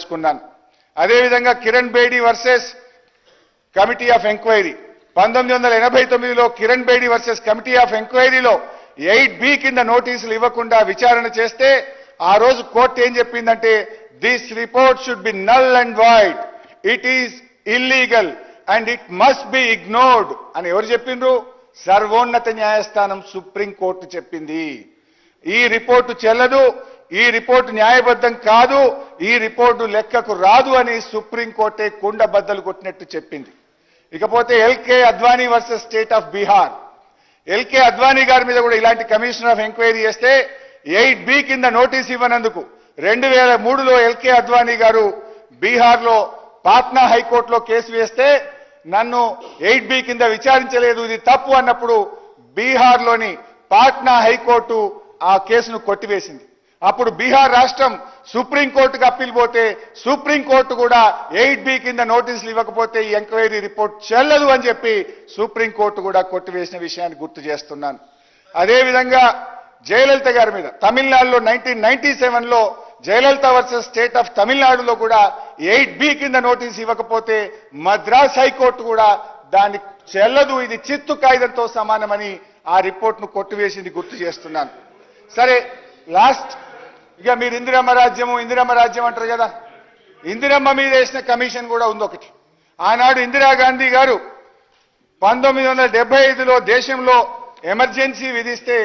తెలుసుకున్నాను. అదేవిధంగా Kiran Bedi versus committee of enquiry 1989లో Kiran Bedi versus committee of ఎంక్వైరీలో 8B కింద నోటీసులు ఇవ్వకుండా విచారణ చేస్తే ఆ రోజు కోర్టు ఏం చెప్పిందంటే this report should be null and void, it is illegal and it must be ignored అని ఎవరు చెప్పిండ్రు? సర్వోన్నత న్యాయస్థానం సుప్రీం కోర్టు చెప్పింది. ఈ రిపోర్టు చెల్లదు, ఈ రిపోర్టు న్యాయబద్ధం కాదు, ఈ రిపోర్టు లెక్కకు రాదు అని సుప్రీం కోర్టే కుండ బద్దలు కొట్టినట్టు చెప్పింది. ఇకపోతే LK Advani versus state of Bihar, LK Advani గారి మీద కూడా ఇలాంటి కమిషన్ ఆఫ్ ఎంక్వైరీ చేస్తే 8B కింద నోటీస్ ఇవ్వనందుకు 2003లో ఎల్కే అద్వానీ గారు బీహార్లో పాట్నా హైకోర్టులో కేసు వేస్తే నన్ను 8B కింద విచారించలేదు, ఇది తప్పు అన్నప్పుడు బీహార్లోని పాట్నా హైకోర్టు ఆ కేసును కొట్టివేసింది. అప్పుడు బీహార్ రాష్ట్రం సుప్రీంకోర్టుకు అప్పీల్ పోతే సుప్రీంకోర్టు కూడా 8B కింద నోటీసులు ఇవ్వకపోతే ఈ ఎంక్వైరీ రిపోర్ట్ చెల్లదు అని చెప్పి సుప్రీంకోర్టు కూడా కొట్టివేసిన విషయాన్ని గుర్తు చేస్తున్నాను. అదేవిధంగా జయలలిత గారి మీద తమిళనాడులో 1997లో జయలలిత వర్సెస్ స్టేట్ ఆఫ్ తమిళనాడులో కూడా 8B కింద నోటీసు ఇవ్వకపోతే మద్రాస్ హైకోర్టు కూడా దాన్ని చెల్లదు, ఇది చిత్తు కాగితంతో సమానమని ఆ రిపోర్ట్ను కొట్టివేసింది గుర్తు చేస్తున్నాను. సరే, లాస్ట్ ఇక మీరు ఇందిరమ్మ రాజ్యం అంటారు కదా, ఇందిరమ్మ మీద వేసిన కమిషన్ కూడా ఉంది ఒకటి. ఆనాడు ఇందిరాగాంధీ గారు 1975లో దేశంలో ఎమర్జెన్సీ విధిస్తే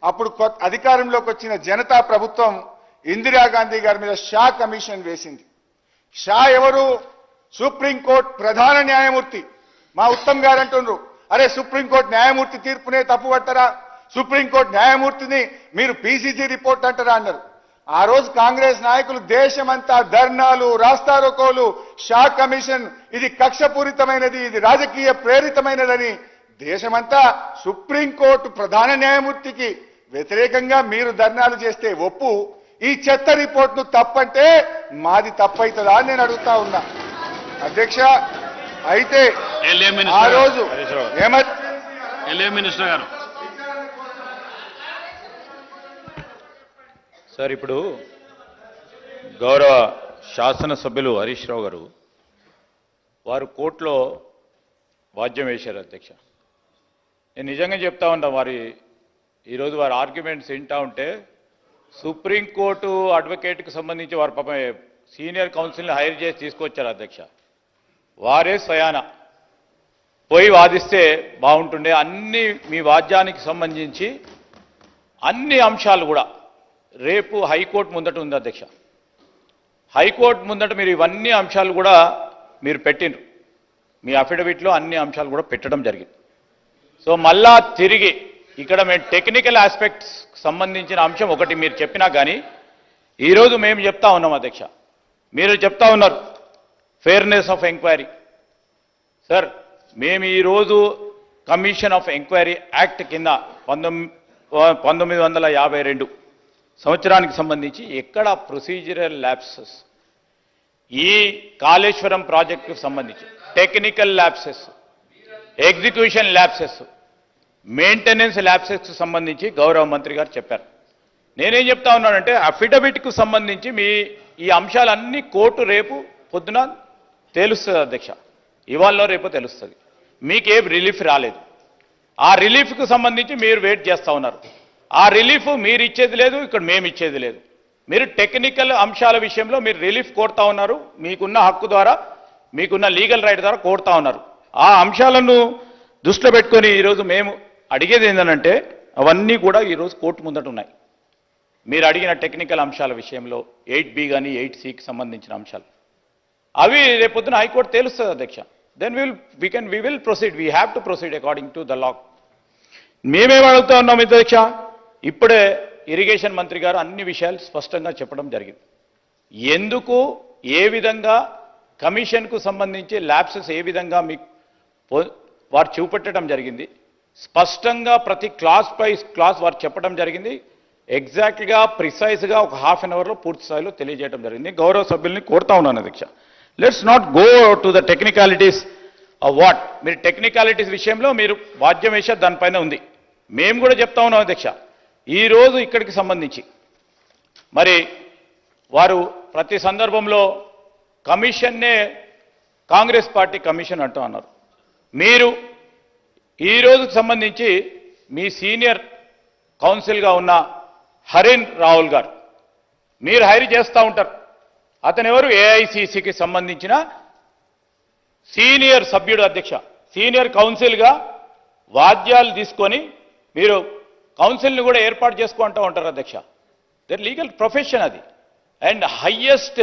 అప్పుడు అధికారంలోకి వచ్చిన జనతా ప్రభుత్వం ఇందిరాగాంధీ గారి మీద షా కమిషన్ వేసింది. షా ఎవరు? సుప్రీంకోర్టు ప్రధాన న్యాయమూర్తి. మా ఉత్తమ్ గారు అంటున్నారు, అరే సుప్రీంకోర్టు న్యాయమూర్తి తీర్పునే తప్పు పట్టరా, సుప్రీంకోర్టు న్యాయమూర్తిని మీరు పీసీసీ రిపోర్ట్ అంటారా అన్నారు. ఆ రోజు కాంగ్రెస్ నాయకులు దేశమంతా ధర్నాలు, రాస్తారోకోలు, షా కమిషన్ ఇది కక్షపూరితమైనది, ఇది రాజకీయ ప్రేరితమైనదని దేశమంతా సుప్రీంకోర్టు ప్రధాన న్యాయమూర్తికి వ్యతిరేకంగా మీరు ధర్నాలు చేస్తే ఒప్పు, ఈ చెత్త రిపోర్ట్ను తప్పంటే మాది తప్పైతుందా అని నేను అడుగుతా ఉన్నా. అధ్యక్ష, అయితే ఆ రోజు మినిస్టర్ గారు సార్, ఇప్పుడు గౌరవ శాసనసభ్యులు హరీష్ రావు గారు వారు కోర్టులో వాద్యం వేశారు. అధ్యక్ష, నేను నిజంగా చెప్తా ఉన్నా, ఈరోజు వారి ఆర్గ్యుమెంట్స్ వింటా ఉంటే సుప్రీంకోర్టు అడ్వకేట్కి సంబంధించి వారు పాపం సీనియర్ కౌన్సిల్ని హైర్ చేసి తీసుకొచ్చారు. అధ్యక్ష, వారే స్వయాన పోయి వాదిస్తే బాగుంటుండే. అన్ని మీ వాద్యానికి సంబంధించి అన్ని అంశాలు కూడా రేపు హైకోర్టు ముందట ఉంది. అధ్యక్ష, హైకోర్టు ముందట మీరు ఇవన్నీ అంశాలు కూడా మీరు పెట్టిండ్రు, మీ అఫిడవిట్లో అన్ని అంశాలు కూడా పెట్టడం జరిగింది. సో మళ్ళా తిరిగి ఇక్కడ మేము టెక్నికల్ ఆస్పెక్ట్స్ సంబంధించిన అంశం ఒకటి మీరు చెప్పినా కానీ ఈరోజు మేము చెప్తా ఉన్నాం. అధ్యక్ష, మీరు చెప్తా ఉన్నారు ఫెయిర్నెస్ ఆఫ్ ఎంక్వైరీ. సార్, మేము ఈరోజు కమిషన్ ఆఫ్ ఎంక్వైరీ యాక్ట్ కింద 1952 సంవత్సరానికి సంబంధించి ఎక్కడ ప్రొసీజరల్ ల్యాప్సెస్, ఈ కాళేశ్వరం ప్రాజెక్టుకు సంబంధించి technical lapses, execution lapses, maintenance ల్యాప్సెస్కు సంబంధించి గౌరవ మంత్రి గారు చెప్పారు. నేనేం చెప్తా ఉన్నానంటే అఫిడవిట్కు సంబంధించి ఈ అంశాలన్నీ కోర్టు రేపు పొద్దున తెలుస్తుంది. అధ్యక్ష, ఇవాళ రేపు తెలుస్తుంది. మీకేం రిలీఫ్ రాలేదు, ఆ రిలీఫ్కు సంబంధించి మీరు వెయిట్ చేస్తూ ఉన్నారు. ఆ రిలీఫ్ మీరు ఇచ్చేది లేదు, ఇక్కడ మేము ఇచ్చేది లేదు. మీరు టెక్నికల్ అంశాల విషయంలో మీరు రిలీఫ్ కోరుతా ఉన్నారు, మీకున్న హక్కు ద్వారా, మీకున్న లీగల్ రైట్ ద్వారా కోరుతా ఉన్నారు. ఆ అంశాలను దృష్టిలో పెట్టుకొని ఈరోజు మేము అడిగేది ఏంటంటే అవన్నీ కూడా ఈరోజు కోర్టు ముందట ఉన్నాయి. మీరు అడిగిన టెక్నికల్ అంశాల విషయంలో 8B కానీ 8Cకి సంబంధించిన అంశాలు అవి రేపొద్దున హైకోర్టు తేలుస్తుంది. అధ్యక్ష, then we will proceed, we have to proceed according to the law. మేమేం అడుగుతా ఉన్నాం అధ్యక్ష, ఇప్పుడే ఇరిగేషన్ మంత్రి గారు అన్ని విషయాలు స్పష్టంగా చెప్పడం జరిగింది. ఎందుకు ఏ విధంగా కమిషన్కు సంబంధించి ల్యాప్సెస్ ఏ విధంగా మీకు వారు చూపెట్టడం జరిగింది. స్పష్టంగా ప్రతి క్లాస్ పై క్లాస్ వారు చెప్పడం జరిగింది. ఎగ్జాక్ట్గా ప్రిసైజ్గా ఒక హాఫ్ అన్ అవర్లో పూర్తి స్థాయిలో తెలియజేయడం జరిగింది. గౌరవ సభ్యుల్ని కోరుతా ఉన్నాను అధ్యక్ష, let's not go to the technicalities of what. మీరు టెక్నికాలిటీస్ విషయంలో మీరు వాద్యం వేసే దానిపైన ఉంది. మేము కూడా చెప్తా ఉన్నాం అధ్యక్ష, ఈరోజు ఇక్కడికి సంబంధించి మరి వారు ప్రతి సందర్భంలో కమిషన్నే కాంగ్రెస్ పార్టీ కమిషన్ అంటూ అన్నారు. మీరు ఈ రోజుకు సంబంధించి మీ సీనియర్ కౌన్సిల్గా ఉన్న హరిన్ రావుల్ గారు మీరు హైర్ చేస్తూ ఉంటారు. అతను ఎవరు? ఏఐసిసికి సంబంధించిన సీనియర్ సభ్యుడు అధ్యక్ష. సీనియర్ కౌన్సిల్గా వాద్యాలు తీసుకొని మీరు కౌన్సిల్ని కూడా ఏర్పాటు చేసుకుంటూ ఉంటారు అధ్యక్ష. దట్ లీగల్ ప్రొఫెషన్ అది. అండ్ హయ్యెస్ట్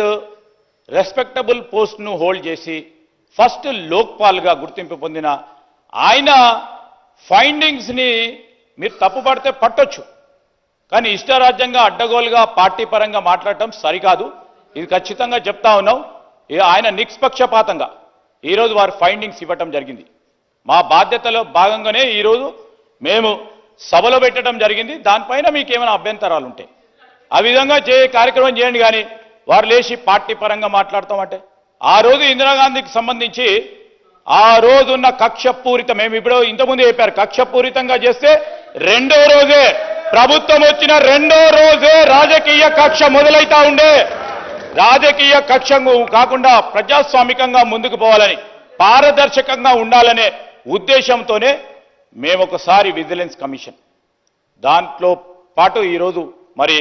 రెస్పెక్టబుల్ పోస్ట్ను హోల్డ్ చేసి ఫస్ట్ లోక్పాల్గా గుర్తింపు పొందిన ఆయన ఫైండింగ్స్ని మీరు తప్పుపడితే పట్టొచ్చు, కానీ ఇష్టరాజ్యంగా అడ్డగోలుగా పార్టీ పరంగా మాట్లాడటం సరికాదు. ఇది ఖచ్చితంగా చెప్తా ఉన్నాం. ఆయన నిష్పక్షపాతంగా ఈరోజు వారి ఫైండింగ్స్ ఇవ్వటం జరిగింది. మా బాధ్యతలో భాగంగానే ఈరోజు మేము సభలో పెట్టడం జరిగింది. దానిపైన మీకు ఏమైనా అభ్యంతరాలు ఉంటే ఆ విధంగా కార్యక్రమం చేయండి. కానీ వారు లేచి పార్టీ పరంగా మాట్లాడతామంటే ఆ రోజు ఇందిరాగాంధీకి సంబంధించి ఆ రోజున్న కక్షపూరిత, మేము ఇప్పుడు ఇంతకుముందు చెప్పారు, కక్షపూరితంగా చేస్తే రెండో రోజే ప్రభుత్వం వచ్చిన రెండో రోజే రాజకీయ కక్ష మొదలైతా ఉండే. రాజకీయ కక్ష కాకుండా ప్రజాస్వామికంగా ముందుకు పోవాలని, పారదర్శకంగా ఉండాలనే ఉద్దేశంతోనే మేము ఒకసారి విజిలెన్స్ కమిషన్ దాంట్లో పాటు ఈరోజు మరి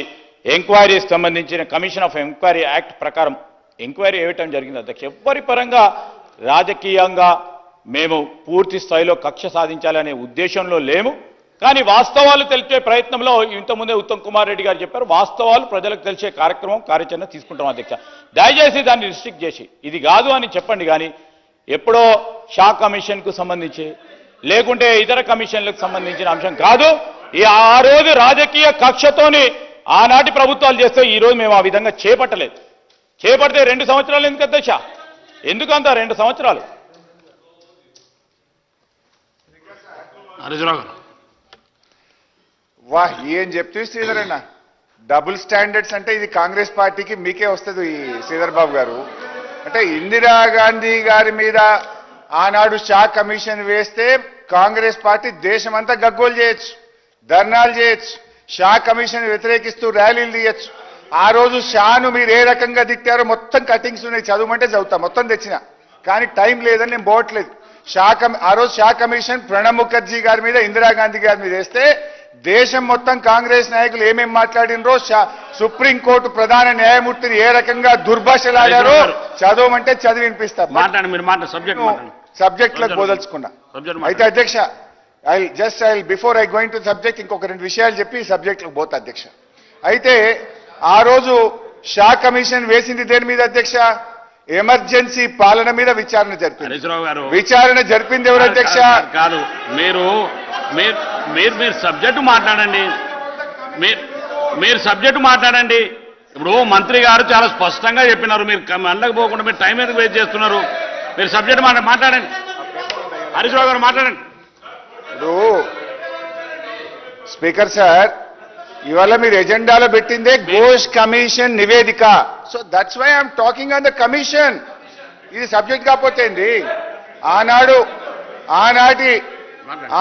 ఎంక్వైరీకి సంబంధించిన కమిషన్ ఆఫ్ ఎంక్వైరీ యాక్ట్ ప్రకారం ఎంక్వైరీ వేయటం జరిగింది అధ్యక్ష. ఎవ్వరి పరంగా రాజకీయంగా మేము పూర్తి స్థాయిలో కక్ష సాధించాలనే ఉద్దేశంలో లేము. కానీ వాస్తవాలు తెలిపే ప్రయత్నంలో ఇంతకుముందే ఉత్తమ్ కుమార్ రెడ్డి గారు చెప్పారు, వాస్తవాలు ప్రజలకు తెలిసే కార్యచరణ తీసుకుంటాం అధ్యక్ష. దయచేసి దాన్ని రిస్ట్రిక్ట్ చేసి ఇది కాదు అని చెప్పండి. కానీ ఎప్పుడో షా కమిషన్కు సంబంధించి లేకుంటే ఇతర కమిషన్లకు సంబంధించిన అంశం కాదు. ఆ రోజు రాజకీయ కక్షతోని ఆనాటి ప్రభుత్వాలు చేస్తే ఈ రోజు మేము ఆ విధంగా చేపట్టలేదు. చేపడితే 2 సంవత్సరాలు ఎందుకు అధ్యక్ష? ఎందుకంత 2 సంవత్సరాలు? హరీశ్రావు గారు వాహ్, ఏం చెప్తే శ్రీధర్ అన్న, డబుల్ స్టాండర్డ్స్ అంటే ఇది కాంగ్రెస్ పార్టీకి మీకే వస్తుంది శ్రీధర్ బాబు గారు. అంటే ఇందిరాగాంధీ గారి మీద ఆనాడు షా కమిషన్ వేస్తే కాంగ్రెస్ పార్టీ దేశమంతా గగ్గోలు చేయొచ్చు, ధర్నాలు చేయొచ్చు, షా కమిషన్ వ్యతిరేకిస్తూ ర్యాలీలు తీయచ్చు. ఆ రోజు షాను మీరు ఏ రకంగా దిక్తారో మొత్తం కటింగ్స్ ఉన్నాయి, చదవమంటే చదువుతా, మొత్తం తెచ్చిన. కానీ టైం లేదని నేను పోవట్లేదు. ఆ రోజు షా కమిషన్ ప్రణబ్ ముఖర్జీ గారి మీద, ఇందిరాగాంధీ గారి మీద వేస్తే దేశం మొత్తం కాంగ్రెస్ నాయకులు ఏమేం మాట్లాడినరో, సుప్రీంకోర్టు ప్రధాన న్యాయమూర్తిని ఏ రకంగా దుర్భాషలాడారో చదవమంటే చదివి వినిపిస్తా. సబ్జెక్ట్ లకు బోదలుచుకున్నా. అయితే అధ్యక్ష, before I going to subject ఇంకొక 2 విషయాలు చెప్పి సబ్జెక్ట్ లకు పోతా అధ్యక్ష. అయితే ఆ రోజు షా కమిషన్ వేసింది దేని మీద అధ్యక్ష? ఎమర్జెన్సీ పాలన మీద విచారణ జరిపింది. విచారణ జరిపింది ఎవరు అధ్యక్ష? కాదు, మీరు సబ్జెక్టు మాట్లాడండి. మీరు సబ్జెక్టు మాట్లాడండి. ఇప్పుడు మంత్రి గారు చాలా స్పష్టంగా చెప్పినారు, మీరు అందకపోకుండా మీరు టైం ఎందుకు వేస్ట్ చేస్తున్నారు? మీరు సబ్జెక్టు మాట్లాడండి. హరీశ్రావు గారు మాట్లాడండి. ఇప్పుడు స్పీకర్ సార్, ఇవాళ మీరు ఎజెండాలో పెట్టిందే ఘోష్ కమిషన్ నివేదిక. So that's why I'm talking on the commission. ఇది సబ్జెక్ట్ కాకపోతే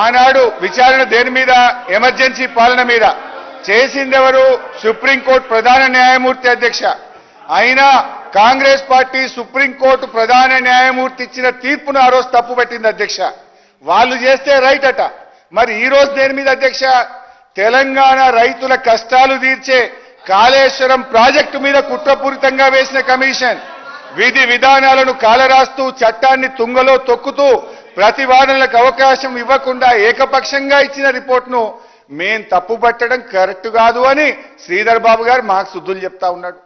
ఆనాడు విచారణ దేని మీద? ఎమర్జెన్సీ పాలన మీద. చేసిందెవరు? సుప్రీంకోర్టు ప్రధాన న్యాయమూర్తి అధ్యక్ష. అయినా కాంగ్రెస్ పార్టీ సుప్రీంకోర్టు ప్రధాన న్యాయమూర్తి ఇచ్చిన తీర్పును ఆ రోజు తప్పు పట్టింది అధ్యక్ష. వాళ్ళు చేస్తే రైట్ అట. మరి ఈ రోజు దేని మీద అధ్యక్ష? తెలంగాణ రైతుల కష్టాలు తీర్చే కాళేశ్వరం ప్రాజెక్టు మీద కుట్రపూరితంగా వేసిన కమిషన్ విధి విధానాలను కాలరాస్తూ, చట్టాన్ని తుంగలో తొక్కుతూ, ప్రతివాదనలకు అవకాశం ఇవ్వకుండా ఏకపక్షంగా ఇచ్చిన రిపోర్ట్ను మేం తప్పుపట్టడం కరెక్ట్ కాదు అని శ్రీధర్ బాబు గారు మాకు శుద్ధులు చెప్తా ఉన్నాడు.